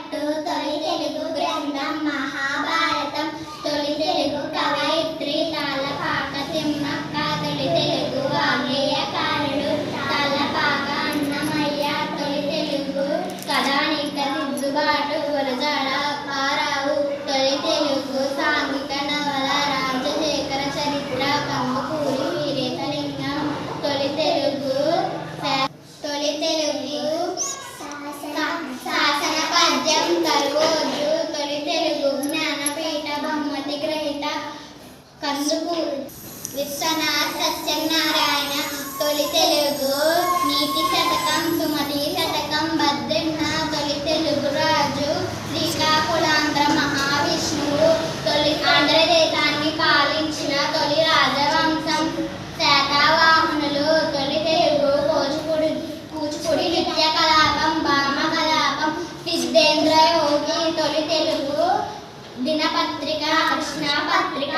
పట్టు తొలి తెలుగు గ్రంథం మహాభారతం. తొలి తెలుగు కవయిత్రి తాళ్ళపాక తిమ్మక్క. తొలి తెలుగు వాగ్గేయకారుడు తాళ్ళపాక అన్నమయ్య. తొలి తెలుగు కథానిక దిద్దుబాటు గురజాడ అప్పారావు. తొలి తెలుగు సాంఘిక నవల రాజశేఖర చరిత్ర కందుకూరి వీరేశలింగం. తొలి తెలుగు శాసన పద్యం కరువోజు. తొలి తెలుగు జ్ఞానపీఠ బహుమతి గ్రహీత కందుకూరి విశ్వనాథ్ సత్యనారాయణ. తొలి తెలుగు నీతి శతకం సుమతి శతకం భద్రన్న. తొలి తెలుగు రాజు శ్రీకాకుళాంధ్ర మహావిష్ణువు. తొలి ఆంధ్రదేశాన్ని పాలించిన తొలి రాజవంశం శాతవాహనులు. తొలి తెలుగు కూచిపూడి నృత్య కలాపం భామ కలాపం సిద్ధేంద్ర యోగి. తొలి తెలుగు దినపత్రిక కృష్ణపత్రిక.